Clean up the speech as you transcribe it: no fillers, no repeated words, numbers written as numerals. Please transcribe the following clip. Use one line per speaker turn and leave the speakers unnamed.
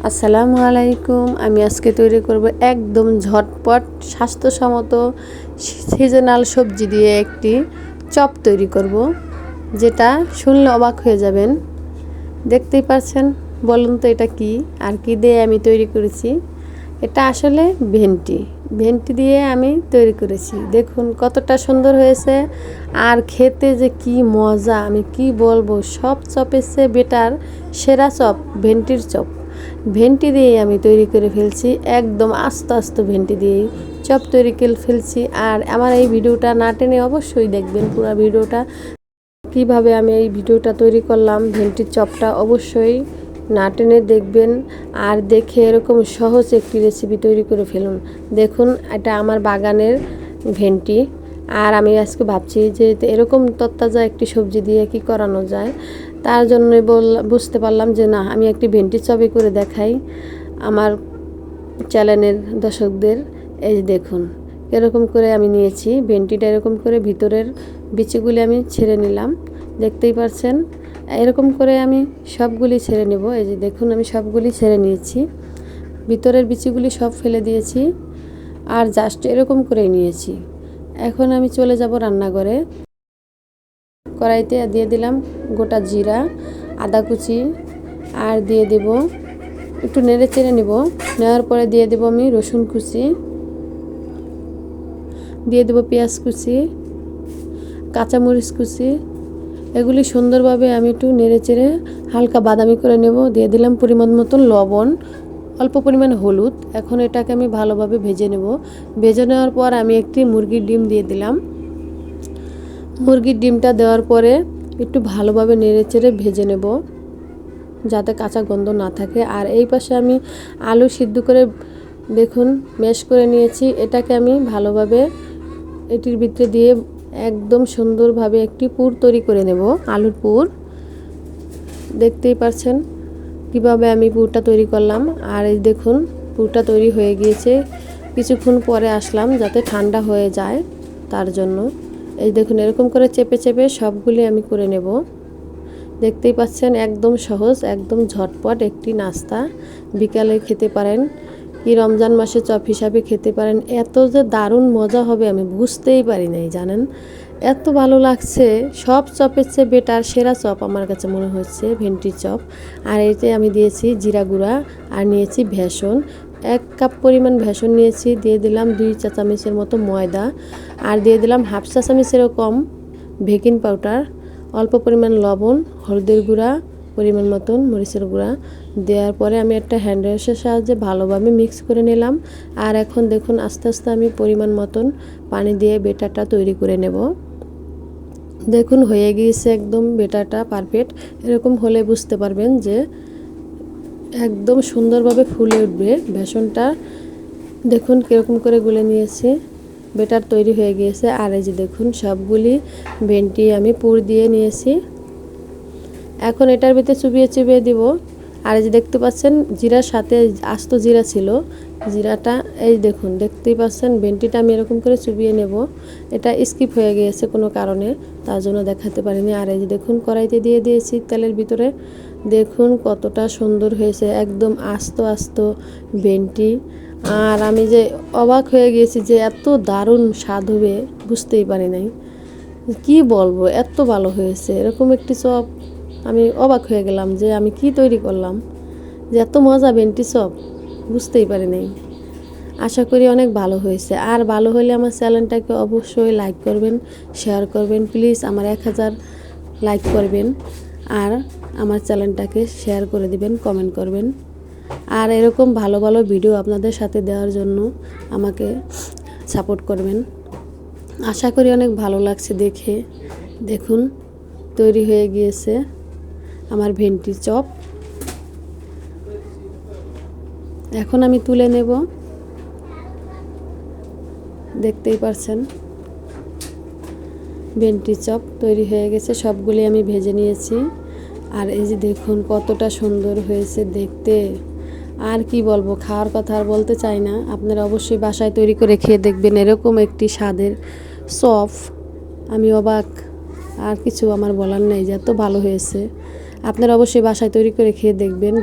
আসসালামু আলাইকুম। আমি আজকে তৈরি করব একদম ঝটপট স্বাস্থ্যসম্মত সিজনাল সবজি দিয়ে একটি চপ তৈরি করব, যেটা শুনলে অবাক হয়ে যাবেন। দেখতেই পাচ্ছেন, বলুন তো এটা কি আর কি দিয়ে আমি তৈরি করেছি। এটা আসলে ভেন্টি দিয়ে আমি তৈরি করেছি। দেখুন কতটা সুন্দর হয়েছে, আর খেতে যে কি মজা আমি কি বলবো। সব চপের চেয়ে বেটার সেরা চপ ভেন্টির চপ। ভেন্টি দিয়েই আমি তৈরি করে ফেলছি, একদম আস্তে আস্তে ভেন্টি দিয়েই চপ তৈরি করে ফেলছি। আর আমার এই ভিডিওটা না টেনে অবশ্যই দেখবেন পুরো ভিডিওটা, কিভাবে আমি এই ভিডিওটা তৈরি করলাম ভেন্টির চপটা অবশ্যই না টেনে দেখবেন। আর দেখে এরকম সহজ একটি রেসিপি তৈরি করে ফেলুন। দেখুন এটা আমার বাগানের ভেন্টি, আর আমি আজকে ভাবছি যে এরকম তরতাজা একটি সবজি দিয়ে কি করানো যায়। তার জন্য বুঝতে পারলাম যে না, আমি একটি ভেন্টি চপই করে দেখাই আমার চ্যানেলের দর্শকদের। এই দেখুন এরকম করে আমি নিয়েছি ভেন্টিটা, এরকম করে ভিতরের বিচিগুলি আমি ছেড়ে নিলাম, দেখতেই পাচ্ছেন। এরকম করে আমি সবগুলি ছেড়ে নেব। এই যে দেখুন আমি সবগুলি ছেড়ে নিয়েছি, ভিতরের বিচিগুলি সব ফেলে দিয়েছি, আর জাস্ট এরকম করেই নিয়েছি। এখন আমি চলে যাব রান্নাঘরে। কড়াইতে দিয়ে দিলাম গোটা জিরা, আদা কুচি, আর দিয়ে দেব একটু নেড়ে চেড়ে নেব। নেওয়ার পরে দিয়ে দেব আমি রসুন কুচি, দিয়ে দেব পেঁয়াজ কুচি, কাঁচামরিচ কুচি। এগুলি সুন্দরভাবে আমি একটু নেড়ে চেড়ে হালকা বাদামি করে নেব। দিয়ে দিলাম পরিমাণ মতন লবণ, অল্প পরিমাণ হলুদ। এখন এটাকে আমি ভালোভাবে ভেজে নেব। ভেজে নেওয়ার পর আমি একটি মুরগির ডিম দিয়ে দিলাম। মুরগির ডিমটা দেওয়ার পরে একটু ভালোভাবে নেড়ে চেড়ে ভেজে নেব, যাতে কাঁচা গন্ধ না থাকে। আর এই পাশে আমি আলু সিদ্ধ করে দেখুন ম্যাশ করে নিয়েছি। এটাকে আমি ভালোভাবে এটির ভিতরে দিয়ে একদম সুন্দরভাবে একটি পুর তৈরি করে নেব, আলুর পুর। দেখতেই পাচ্ছেন কিভাবে আমি পুরটা তৈরি করলাম। আর এই দেখুন পুরটা তৈরি হয়ে গিয়েছে। কিছুক্ষণ পরে আসলাম যাতে ঠান্ডা হয়ে যায়, তার জন্য। এই দেখুন এরকম করে চেপে চেপে সবগুলি আমি করে নেব। দেখতেই পাচ্ছেন একদম সহজ, একদম ঝটপট একটি নাস্তা। বিকালে খেতে পারেন, কি রমজান মাসে চপ হিসাবে খেতে পারেন। এত যে দারুণ মজা হবে আমি বুঝতেই পারি নাই, জানেন। এত ভালো লাগছে, সব চপের চেয়ে বেটার সেরা চপ আমার কাছে মনে হচ্ছে ভেন্টির চপ। আর এতে আমি দিয়েছি জিরা গুঁড়া, আর নিয়েছি ভেষন, 1 কাপ পরিমাণ ভেষন নিয়েছি। দিয়ে দিলাম 2 চা চামচের মতো ময়দা, আর দিয়ে দিলাম 1/2 চা চামচেরও কম বেকিং পাউডার, অল্প পরিমাণ লবণ, হলুদের গুঁড়া, পরিমাণ মতন মরিচের গুঁড়া। দেওয়ার পরে আমি একটা হ্যান্ড ওয়াশের সাহায্যে ভালোভাবে মিক্স করে নিলাম। আর এখন দেখুন আস্তে আস্তে আমি পরিমাণ মতন পানি দিয়ে বেটারটা তৈরি করে নেব। দেখুন হয়ে গিয়েছে একদম বেটারটা পারফেক্ট। এরকম হলে বুঝতে পারবেন যে একদম সুন্দরভাবে ফুলে উঠবে বেসনটা। দেখুন কীরকম করে গুলে নিয়েছি, বেটার তৈরি হয়ে গিয়েছে। আর এই যে দেখুন সবগুলি ভেন্টি আমি পুর দিয়ে নিয়েছি। এখন এটার ভিতরে চুবিয়ে চুবিয়ে দিব। আর এই যে দেখতে পাচ্ছেন জিরার সাথে আস্ত জিরা ছিল, জিরাটা এই দেখুন দেখতেই পাচ্ছেন। ভেন্টিটা আমি এরকম করে চুবিয়ে নেব। এটা স্কিপ হয়ে গিয়েছে কোনো কারণে, তার জন্য দেখাতে পারিনি। আর এই যে দেখুন কড়াইতে দিয়ে দিয়েছি তেলের ভিতরে। দেখুন কতটা সুন্দর হয়েছে, একদম আস্ত আস্ত ভেন্টি। আর আমি যে অবাক হয়ে গিয়েছি যে এত দারুণ স্বাদ হবে বুঝতেই পারি নাই, কি বলবো, এত ভালো হয়েছে। এরকম একটি চপ আমি অবাক হয়ে গেলাম যে আমি কি তৈরি করলাম, যে এত মজা ভেন্টি চপ, বুঝতেই পারি নাই। আশা করি অনেক ভালো হয়েছে। আর ভালো হলে আমার চ্যানেলটাকে অবশ্যই লাইক করবেন, শেয়ার করবেন। প্লিজ আমার 1000 লাইক করবেন, আর আমার চ্যানেলটাকে শেয়ার করে দিবেন, কমেন্ট করবেন। আর এরকম ভালো ভালো ভিডিও আপনাদের সাথে দেওয়ার জন্য আমাকে সাপোর্ট করবেন। আশা করি অনেক ভালো লাগছে দেখে। দেখুন তৈরি হয়ে গিয়েছে আমার ভেন্টি চপ। এখন আমি তুলে নেব, দেখতেই পাচ্ছেন ভেন্টি চপ তৈরি হয়ে গেছে। সবগুলি আমি ভেজে নিয়েছি। আর এই যে দেখুন কতটা সুন্দর হয়েছে দেখতে। আর কি বলবো, খাওয়ার কথা আর বলতে চাই না। আপনারা অবশ্যই বাসায় তৈরি করে খেয়ে দেখবেন এরকম একটি স্বাদের চপ। আমি অবাক, আর কিছু আমার বলার নেই যে এত ভালো হয়েছে। আপনারা অবশ্যই বাসায় তৈরি করে খেয়ে দেখবেন।